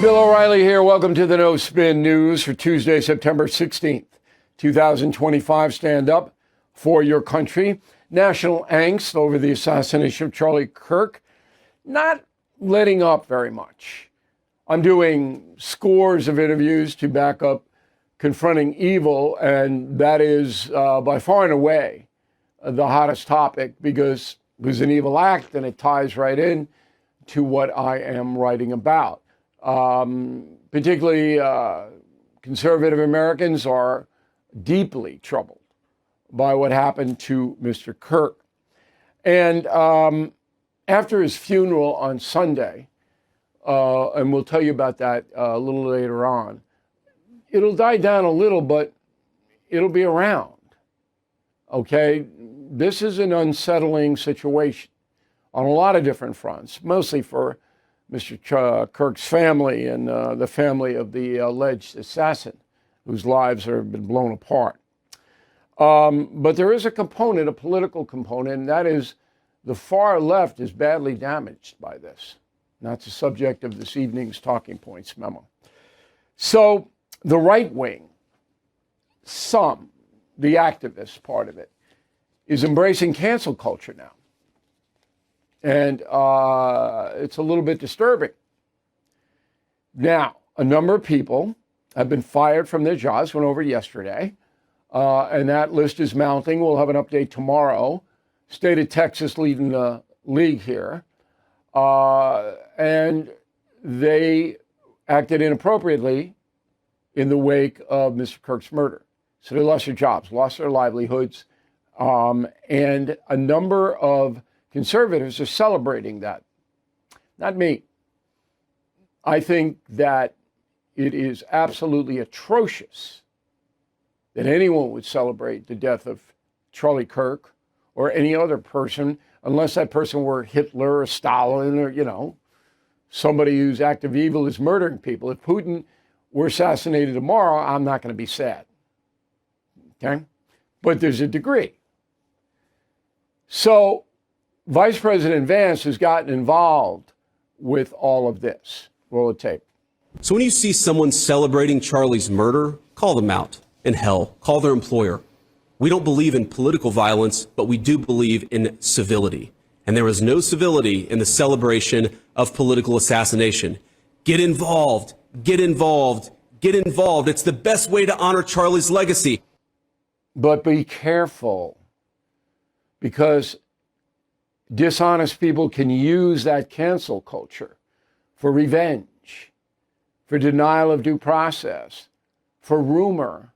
Bill O'Reilly here. Welcome to the No Spin News for Tuesday, September 16th, 2025. Stand up for your country. National angst over the assassination of Charlie Kirk. Not letting up very much. I'm doing scores of interviews to back up confronting evil, and that is by far and away the hottest topic because it was an evil act and it ties right in to what I am writing about. Particularly conservative Americans are deeply troubled by what happened to Mr. Kirk. And after his funeral on Sunday, and we'll tell you about that a little later on, it'll die down a little, but it'll be around. Okay? This is an unsettling situation on a lot of different fronts, mostly for Mr. Kirk's family and the family of the alleged assassin, whose lives have been blown apart. But there is a component, a political component, and that is the far left is badly damaged by this. And that's the subject of this evening's Talking Points memo. So the right wing, the activist part of it, is embracing cancel culture now. And it's a little bit disturbing. Now, a number of people have been fired from their jobs, went over yesterday, and that list is mounting. We'll have an update tomorrow. State of Texas leading the league here. And they acted inappropriately in the wake of Mr. Kirk's murder. So they lost their jobs, lost their livelihoods, and a number of conservatives are celebrating that. Not me. I think that it is absolutely atrocious that anyone would celebrate the death of Charlie Kirk or any other person, unless that person were Hitler or Stalin or, somebody whose act of evil is murdering people. If Putin were assassinated tomorrow, I'm not going to be sad. Okay? But there's a degree. So Vice President Vance has gotten involved with all of this. Roll the tape. So when you see someone celebrating Charlie's murder, call them out. And hell, call their employer. We don't believe in political violence, but we do believe in civility. And there is no civility in the celebration of political assassination. Get involved. Get involved. Get involved. It's the best way to honor Charlie's legacy. But be careful, because dishonest people can use that cancel culture for revenge, for denial of due process, for rumor.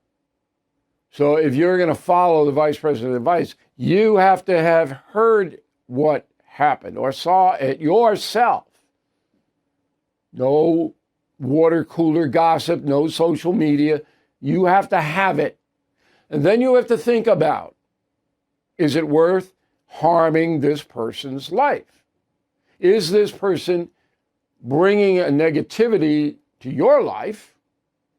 So if you're going to follow the vice president's advice, you have to have heard what happened or saw it yourself. No water cooler gossip, no social media. You have to have it. And then you have to think about, is it worth harming this person's life? Is this person bringing a negativity to your life,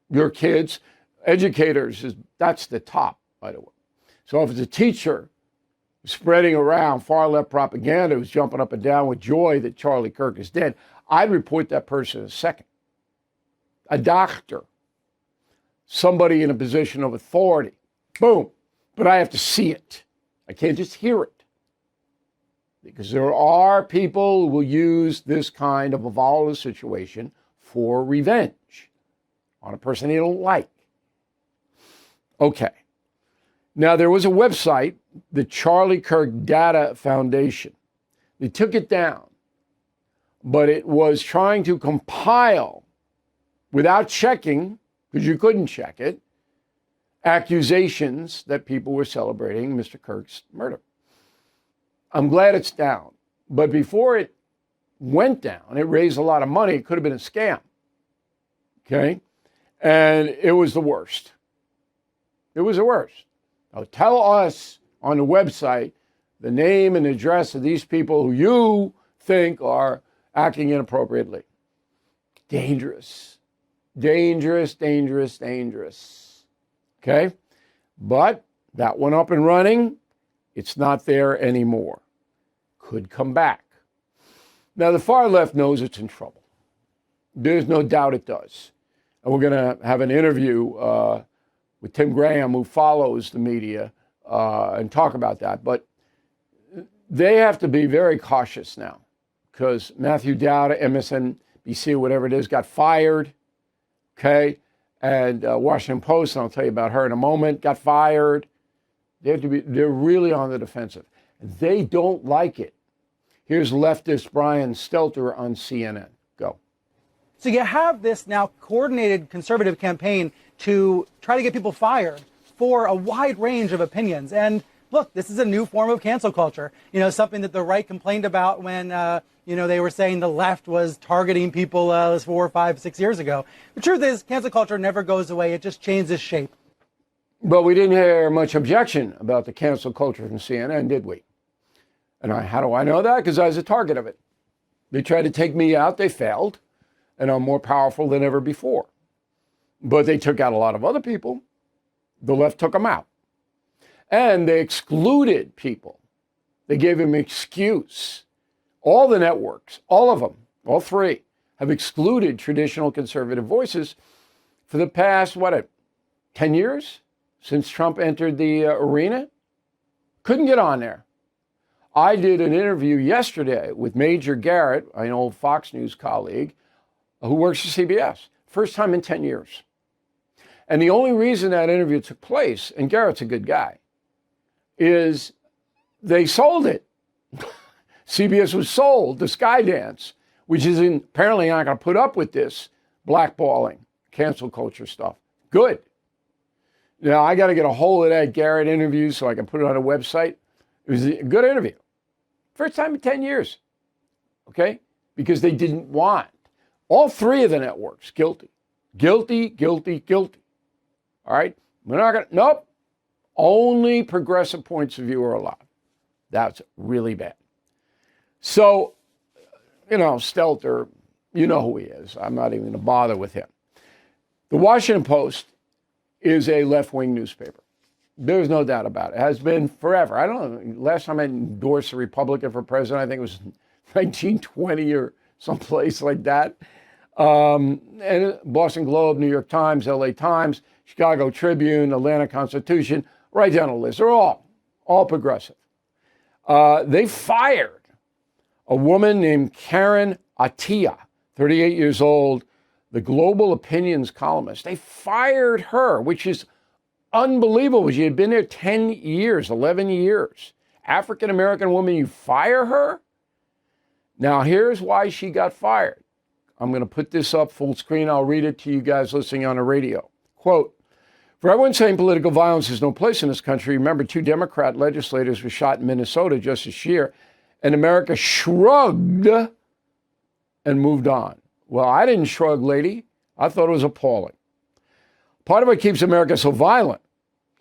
your kids, educators? That's the top, by the way. So if it's a teacher spreading around far left propaganda who's jumping up and down with joy that Charlie Kirk is dead, I'd report that person in a second. A doctor, somebody in a position of authority, boom. But I have to see it. I can't just hear it. Because there are people who will use this kind of a volatile situation for revenge on a person they don't like. Okay. Now, there was a website, the Charlie Kirk Data Foundation. They took it down, but it was trying to compile, without checking, because you couldn't check it, accusations that people were celebrating Mr. Kirk's murder. I'm glad it's down. But before it went down, it raised a lot of money. It could have been a scam. Okay? And it was the worst. It was the worst. Now tell us on the website the name and address of these people who you think are acting inappropriately. Dangerous. Dangerous, dangerous, dangerous. Okay? But that went up and running. It's not there anymore. Could come back. Now, the far left knows it's in trouble. There's no doubt it does. And we're going to have an interview with Tim Graham, who follows the media, and talk about that. But they have to be very cautious now because Matthew Dowd, MSNBC, or whatever it is, got fired. Okay. And Washington Post, and I'll tell you about her in a moment, got fired. They're really on the defensive. They don't like it. Here's leftist Brian Stelter on CNN. Go. So you have this now coordinated conservative campaign to try to get people fired for a wide range of opinions. And look, this is a new form of cancel culture. You know, something that the right complained about when, they were saying the left was targeting people 4, 5, 6 years ago. The truth is, cancel culture never goes away. It just changes shape. But we didn't hear much objection about the cancel culture from CNN, did we? And how do I know that? Because I was a target of it. They tried to take me out. They failed. And I'm more powerful than ever before. But they took out a lot of other people. The left took them out. And they excluded people. They gave them an excuse. All the networks, all of them, all three, have excluded traditional conservative voices for the past, 10 years? Since Trump entered the arena? Couldn't get on there. I did an interview yesterday with Major Garrett, an old Fox News colleague, who works for CBS. First time in 10 years. And the only reason that interview took place, and Garrett's a good guy, is they sold it. CBS was sold to Skydance, which is apparently not going to put up with this blackballing, cancel culture stuff. Good. Now, I got to get a hold of that Garrett interview so I can put it on a website. It was a good interview. First time in 10 years. Okay? Because they didn't want. All three of the networks guilty. Guilty, guilty, guilty. All right? We're not going to, nope. Only progressive points of view are allowed. That's really bad. So, Stelter, you know who he is. I'm not even going to bother with him. The Washington Post is a left-wing newspaper. There's no doubt about it. It has been forever. I don't know. Last time I endorsed a Republican for president, I think it was 1920 or someplace like that. And Boston Globe, New York Times, LA Times, Chicago Tribune, Atlanta Constitution, right down the list. They're all progressive. They fired a woman named Karen Attiah, 38 years old, the Global Opinions columnist. They fired her, which is unbelievable. She had been there 10 years, 11 years. African-American woman, you fire her? Now, here's why she got fired. I'm going to put this up full screen. I'll read it to you guys listening on the radio. Quote, for everyone saying political violence has no place in this country, remember 2 Democrat legislators were shot in Minnesota just this year, and America shrugged and moved on. Well, I didn't shrug, lady. I thought it was appalling. Part of what keeps America so violent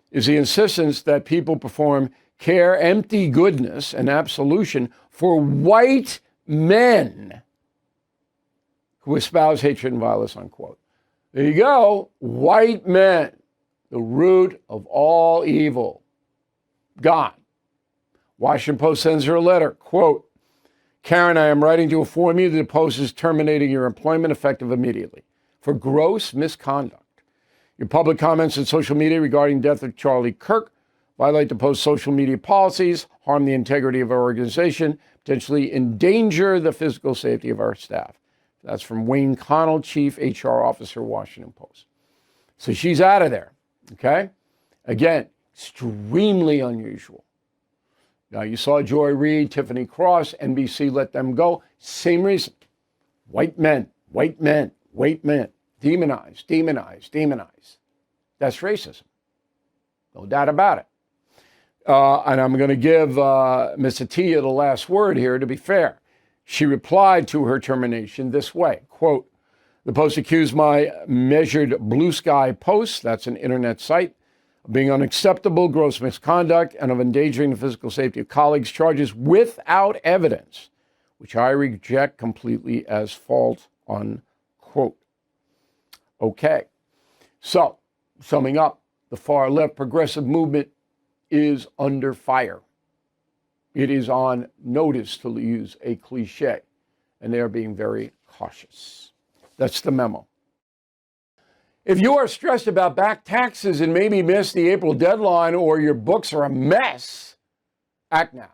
is the insistence that people perform care, empty goodness, and absolution for white men who espouse hatred and violence, unquote. There you go. White men, the root of all evil. Gone. Washington Post sends her a letter, quote, Karen, I am writing to inform you that the Post is terminating your employment effective immediately for gross misconduct. Your public comments on social media regarding the death of Charlie Kirk violate the Post's social media policies, harm the integrity of our organization, potentially endanger the physical safety of our staff. That's from Wayne Connell, Chief HR Officer, Washington Post. So she's out of there, okay? Again, extremely unusual. Now, you saw Joy Reid, Tiffany Cross, NBC let them go. Same reason. White men, white men, white men. Demonize, demonize, demonize. That's racism. No doubt about it. And I'm going to give Ms. Attiah the last word here, to be fair. She replied to her termination this way, quote, the Post accused my Measured Blue Sky Post, that's an internet site, of being unacceptable, gross misconduct, and of endangering the physical safety of colleagues, charges without evidence, which I reject completely as false, unquote. Okay, so summing up, the far left progressive movement is under fire. It is on notice, to use a cliche, and they are being very cautious. That's the memo. If you are stressed about back taxes and maybe missed the April deadline or your books are a mess, act now.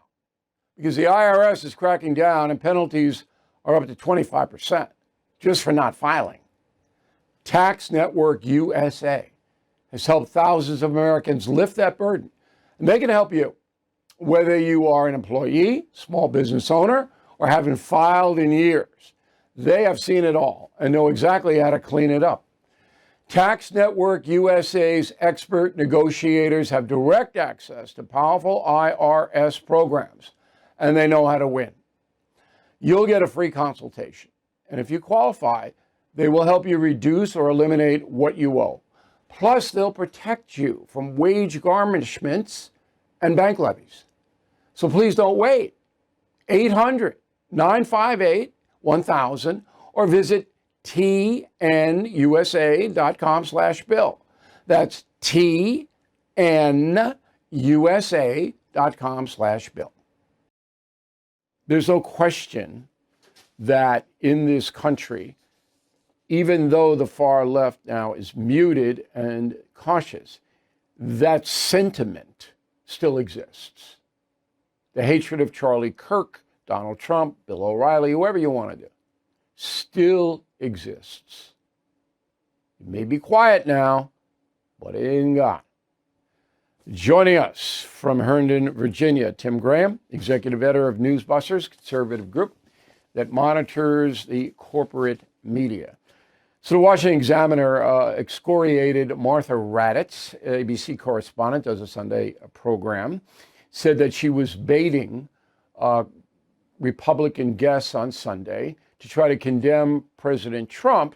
Because the IRS is cracking down and penalties are up to 25% just for not filing. Tax Network USA has helped thousands of Americans lift that burden. And they can help you, whether you are an employee, small business owner, or haven't filed in years. They have seen it all and know exactly how to clean it up. Tax Network USA's expert negotiators have direct access to powerful IRS programs, and they know how to win. You'll get a free consultation, and if you qualify, they will help you reduce or eliminate what you owe. Plus, they'll protect you from wage garnishments and bank levies. So please don't wait. 800-958-1000 or visit tnusa.com/bill. That's tnusa.com/bill. There's no question that in this country, even though the far left now is muted and cautious, that sentiment still exists. The hatred of Charlie Kirk, Donald Trump, Bill O'Reilly, whoever you want to do, still exists. It may be quiet now, but it ain't gone. Joining us from Herndon, Virginia, Tim Graham, executive editor of NewsBusters, conservative group that monitors the corporate media. So the Washington Examiner excoriated Martha Raddatz, ABC correspondent, does a Sunday program, said that she was baiting Republican guests on Sunday to try to condemn President Trump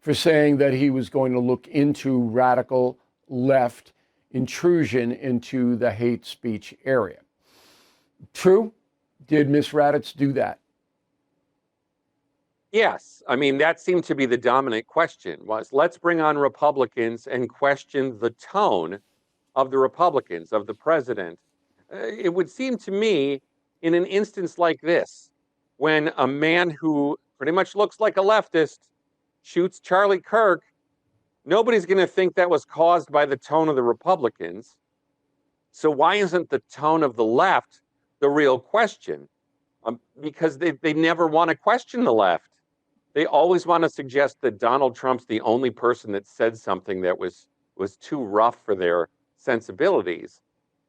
for saying that he was going to look into radical left intrusion into the hate speech area. True? Did Ms. Raddatz do that? Yes. I mean, that seemed to be the dominant question was, let's bring on Republicans and question the tone of the Republicans, of the president. It would seem to me in an instance like this, when a man who pretty much looks like a leftist shoots Charlie Kirk, nobody's going to think that was caused by the tone of the Republicans. So why isn't the tone of the left the real question? Because they never want to question the left. They always want to suggest that Donald Trump's the only person that said something that was too rough for their sensibilities.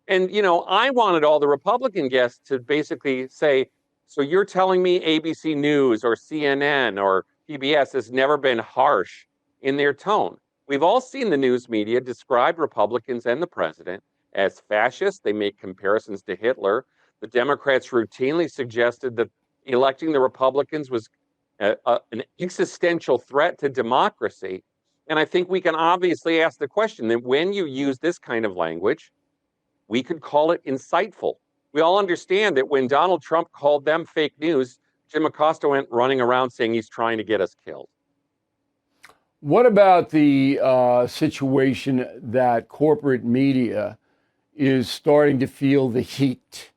And, you know, I wanted all the Republican guests to basically say, so you're telling me ABC News or CNN or PBS has never been harsh in their tone. We've all seen the news media describe Republicans and the president as fascists. They make comparisons to Hitler. The Democrats routinely suggested that electing the Republicans was an existential threat to democracy. And I think we can obviously ask the question that when you use this kind of language, we could call it insightful. We all understand that when Donald Trump called them fake news, Jim Acosta went running around saying he's trying to get us killed. What about the situation that corporate media is starting to feel the heat?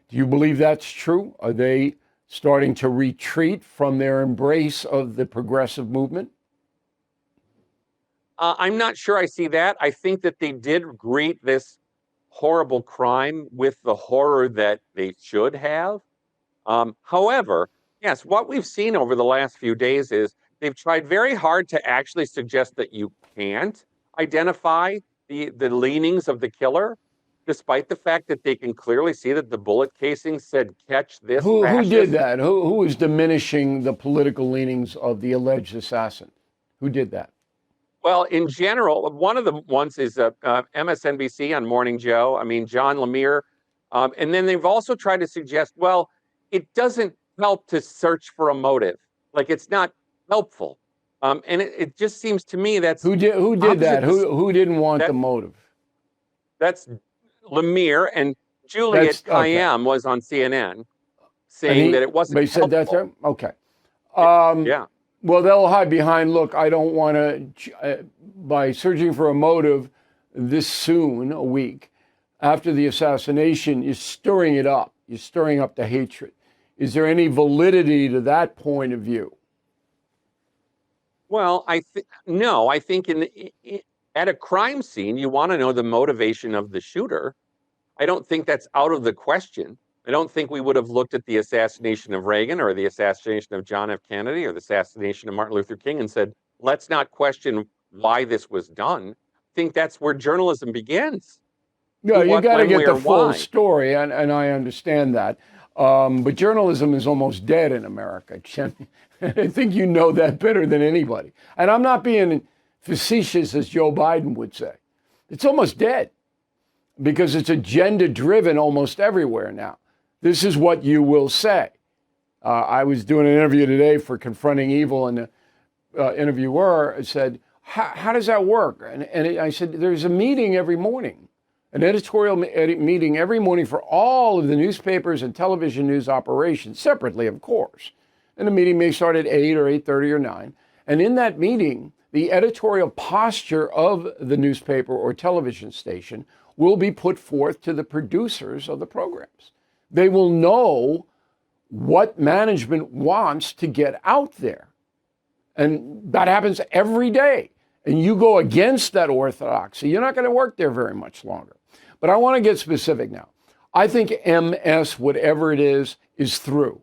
Do you believe that's true? Are they starting to retreat from their embrace of the progressive movement? I'm not sure I see that. I think that they did greet this horrible crime with the horror that they should have. However, yes, what we've seen over the last few days is they've tried very hard to actually suggest that you can't identify the leanings of the killer, despite the fact that they can clearly see that the bullet casing said, catch this Who fascist. did that? Who is diminishing the political leanings of the alleged assassin? Who did that? Well, in general, one of the ones is MSNBC on Morning Joe. I mean, John Lemire. And then they've also tried to suggest, well, it doesn't help to search for a motive. Like, it's not helpful. And it just seems to me that's... Who did that? Who didn't want the motive? That's Lemire, and Juliet Kayyem was on CNN saying that it wasn't They said helpful. that? Okay. Yeah. Well, they'll hide behind, look, I don't want to, by searching for a motive this soon, a week after the assassination, you're stirring it up. You're stirring up the hatred. Is there any validity to that point of view? Well, no. I think at a crime scene, you want to know the motivation of the shooter. I don't think that's out of the question. I don't think we would have looked at the assassination of Reagan or the assassination of John F. Kennedy or the assassination of Martin Luther King and said, let's not question why this was done. I think that's where journalism begins. Yeah, you got to get the full why. story, and I understand that. But journalism is almost dead in America. I think you know that better than anybody. And I'm not being facetious, as Joe Biden would say. It's almost dead because it's agenda-driven almost everywhere now. This is what you will say. I was doing an interview today for Confronting Evil, and the interviewer said, how does that work? And I said, there's a meeting every morning, an editorial meeting every morning for all of the newspapers and television news operations, separately, of course. And the meeting may start at 8 or 8:30 or 9. And in that meeting, the editorial posture of the newspaper or television station will be put forth to the producers of the programs. They will know what management wants to get out there. And that happens every day. And you go against that orthodoxy, you're not going to work there very much longer. But I want to get specific now. I think MS, whatever it is through.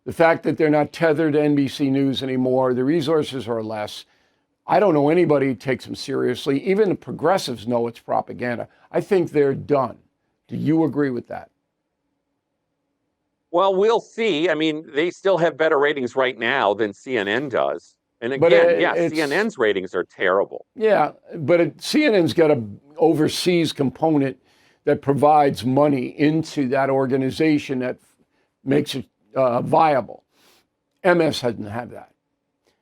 The fact that they're not tethered to NBC News anymore, the resources are less. I don't know anybody who takes them seriously. Even the progressives know it's propaganda. I think they're done. Do you agree with that? Well, we'll see. I mean, they still have better ratings right now than CNN does. And again, CNN's ratings are terrible. Yeah, but CNN's got an overseas component that provides money into that organization that makes it viable. MS doesn't have that.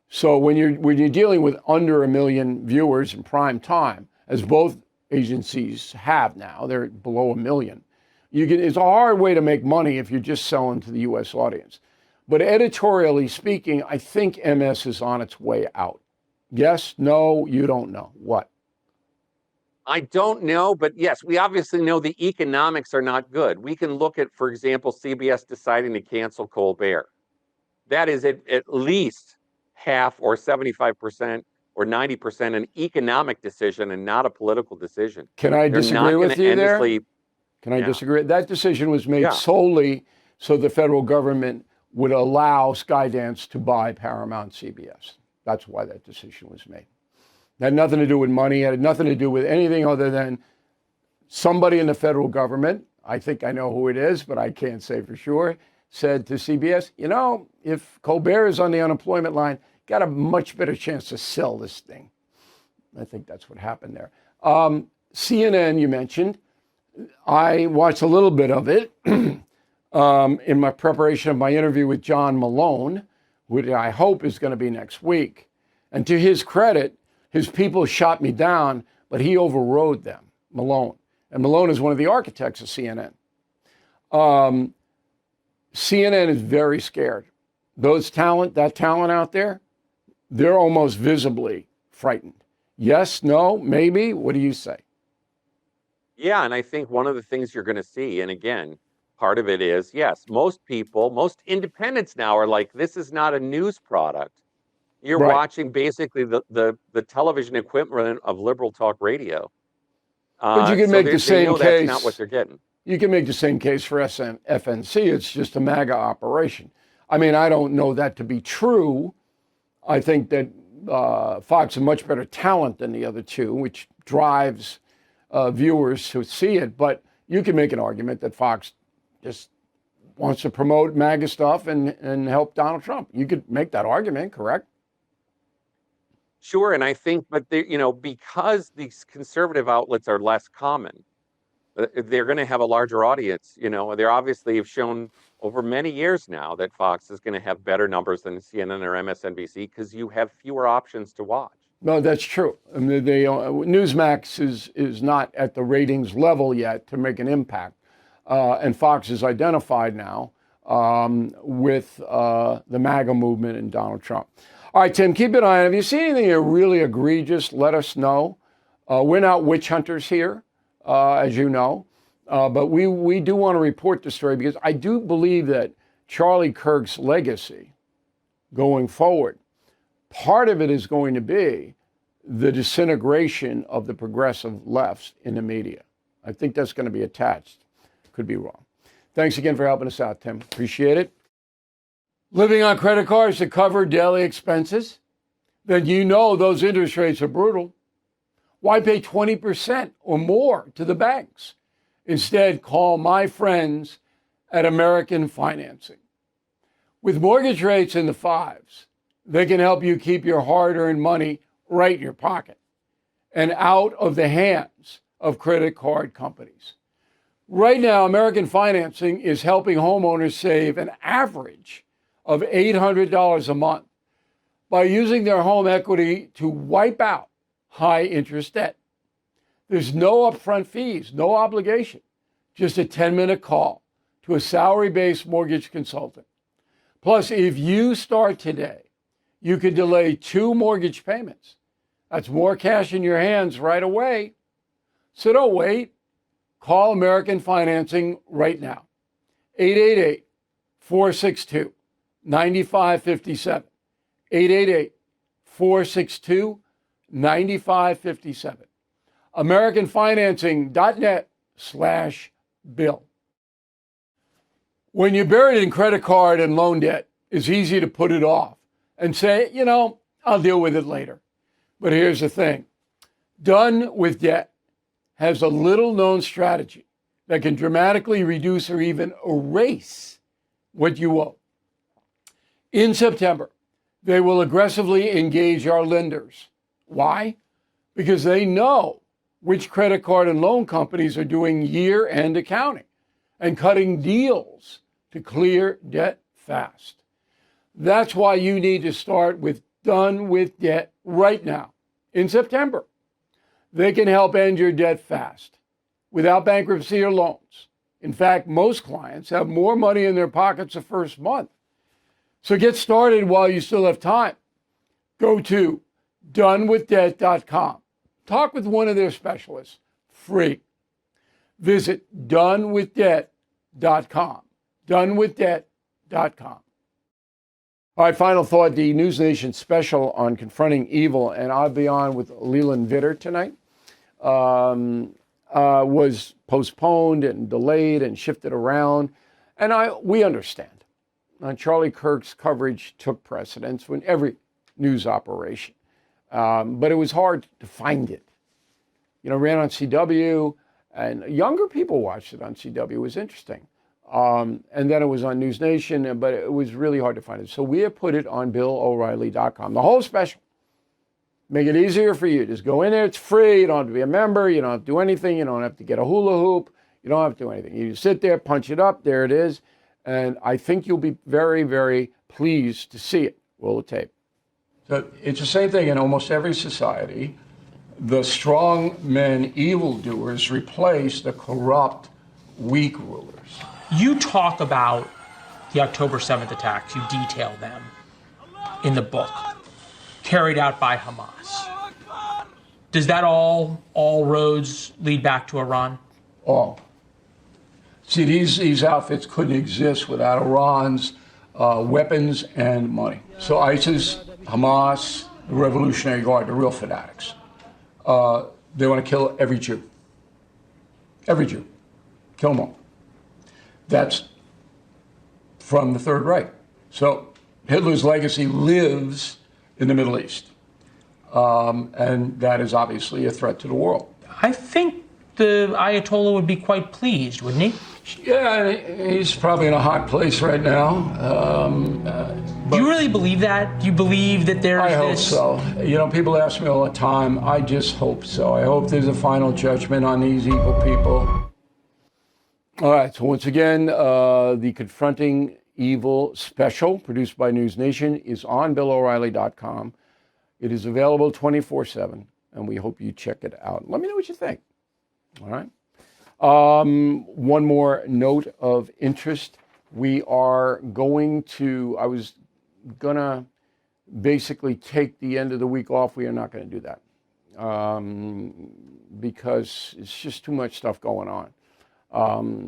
So when you're dealing with under 1 million viewers in prime time, as both agencies have now, they're below 1 million. It's a hard way to make money if you're just selling to the U.S. audience. But editorially speaking, I think MS is on its way out. Yes, no, you don't know. What? I don't know, but yes, we obviously know the economics are not good. We can look at, for example, CBS deciding to cancel Colbert. That is at least half or 75% or 90% an economic decision and not a political decision. Can I disagree with you there? Can I disagree? That decision was made solely so the federal government would allow Skydance to buy Paramount CBS. That's why that decision was made. It had nothing to do with money. It had nothing to do with anything other than somebody in the federal government, I think I know who it is, but I can't say for sure, said to CBS, you know, if Colbert is on the unemployment line, got a much better chance to sell this thing. I think that's what happened there. CNN, you mentioned. I watched a little bit of it in my preparation of my interview with John Malone, which I hope is going to be next week. And to his credit, his people shot me down, but he overrode them, Malone. And Malone is one of the architects of CNN. CNN is very scared. That talent out there, they're almost visibly frightened. Yes, no, maybe? What do you say? Yeah, and I think one of the things you're going to see, and again, part of it is, yes, most independents now are like, this is not a news product. You're watching basically the television equivalent of liberal talk radio. But you can make the same case. That's not what they're getting. You can make the same case for FNC. It's just a MAGA operation. I mean, I don't know that to be true. I think that Fox is much better talent than the other two, which drives viewers to see it. But you can make an argument that Fox just wants to promote MAGA stuff and help Donald Trump. You could make that argument, correct? Sure, and I think, but because these conservative outlets are less common, they're going to have a larger audience. They obviously have shown over many years now that Fox is going to have better numbers than CNN or MSNBC because you have fewer options to watch. No, that's true. I mean, Newsmax is not at the ratings level yet to make an impact. And Fox is identified now with the MAGA movement and Donald Trump. All right, Tim, keep an eye on it. If you see anything really egregious, let us know. We're not witch hunters here, as you know. But we do want to report the story because I do believe that Charlie Kirk's legacy going forward part of it is going to be the disintegration of the progressive lefts in the media. I think that's going to be attached. Could be wrong. Thanks again for helping us out, Tim. Appreciate it. Living on credit cards to cover daily expenses? Then you know those interest rates are brutal. Why pay 20% or more to the banks? Instead, call my friends at American Financing. With mortgage rates in the fives, they can help you keep your hard-earned money right in your pocket and out of the hands of credit card companies. Right now, American Financing is helping homeowners save an average of $800 a month by using their home equity to wipe out high interest debt. There's no upfront fees, no obligation, just a 10-minute call to a salary-based mortgage consultant. Plus, if you start today, you could delay 2 mortgage payments. That's more cash in your hands right away. So don't wait. Call American Financing right now. 888-462-9557. 888-462-9557. AmericanFinancing.net/bill. When you're buried in credit card and loan debt, it's easy to put it off and say, I'll deal with it later. But here's the thing. Done with Debt has a little-known strategy that can dramatically reduce or even erase what you owe. In September, they will aggressively engage our lenders. Why? Because they know which credit card and loan companies are doing year-end accounting and cutting deals to clear debt fast. That's why you need to start with Done with Debt right now. In September, they can help end your debt fast without bankruptcy or loans. In fact, most clients have more money in their pockets the first month. So get started while you still have time. Go to donewithdebt.com. Talk with one of their specialists, free. Visit donewithdebt.com. Donewithdebt.com. All right, final thought, the NewsNation special on confronting evil, and I'll be on with Leland Vitter tonight, was postponed and delayed and shifted around. And we understand. Charlie Kirk's coverage took precedence when every news operation. But it was hard to find it. Ran on CW, and younger people watched it on CW. It was interesting. And then it was on NewsNation, but it was really hard to find it. So we have put it on BillO'Reilly.com. The whole special. Make it easier for you. Just go in there. It's free. You don't have to be a member. You don't have to do anything. You don't have to get a hula hoop. You don't have to do anything. You just sit there, punch it up. There it is. And I think you'll be very, very pleased to see it. Roll the tape. So it's the same thing in almost every society. The strong men, evildoers, replace the corrupt, weak rulers. You talk about the October 7th attacks. You detail them in the book, carried out by Hamas. Does that all roads lead back to Iran? All. See, these outfits couldn't exist without Iran's weapons and money. So ISIS, Hamas, the Revolutionary Guard, the real fanatics. They want to kill every Jew. Every Jew. Kill them all. That's from the Third Reich. So Hitler's legacy lives in the Middle East. And that is obviously a threat to the world. I think the Ayatollah would be quite pleased, wouldn't he? Yeah, he's probably in a hot place right now. Do you really believe that? Do you believe that there's this? I hope so. People ask me all the time. I just hope so. I hope there's a final judgment on these evil people. All right, so once again, the Confronting Evil special, produced by NewsNation, is on BillO'Reilly.com. It is available 24/7, and we hope you check it out. Let me know what you think. All right. One more note of interest. We are going to, I was going to basically take the end of the week off. We are not going to do that because it's just too much stuff going on.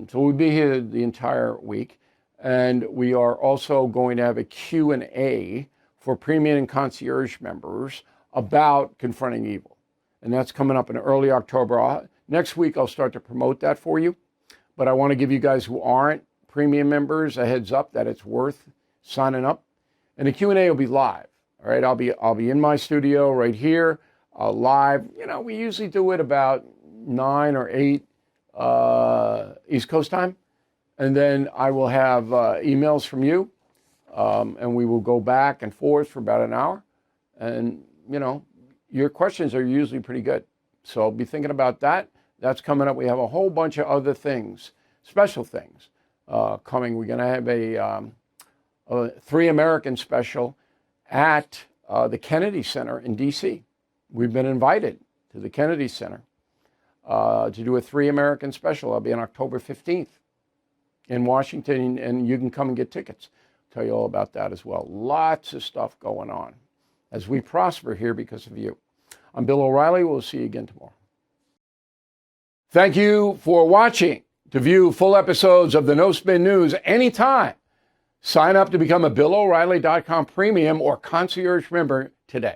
So we'll be here the entire week. And we are also going to have a Q&A for premium and concierge members about confronting evil. And that's coming up in early October. Next week, I'll start to promote that for you. But I want to give you guys who aren't premium members a heads up that it's worth signing up. And the Q&A will be live. All right, I'll be in my studio right here, live. You know, we usually do it about 9 or 8 East Coast time. And then I will have emails from you. And we will go back and forth for about an hour. And, you know, your questions are usually pretty good. So be thinking about that. That's coming up. We have a whole bunch of other things, special things coming. We're going to have a 3 American special at the Kennedy Center in D.C. We've been invited to the Kennedy Center to do a 3 American special. I'll be on October 15th in Washington, and you can come and get tickets. Tell you all about that as well. Lots of stuff going on as we prosper here because of you. I'm Bill O'Reilly. We'll see you again tomorrow. Thank you for watching. To view full episodes of the No Spin News anytime, sign up to become a BillO'Reilly.com premium or concierge member today.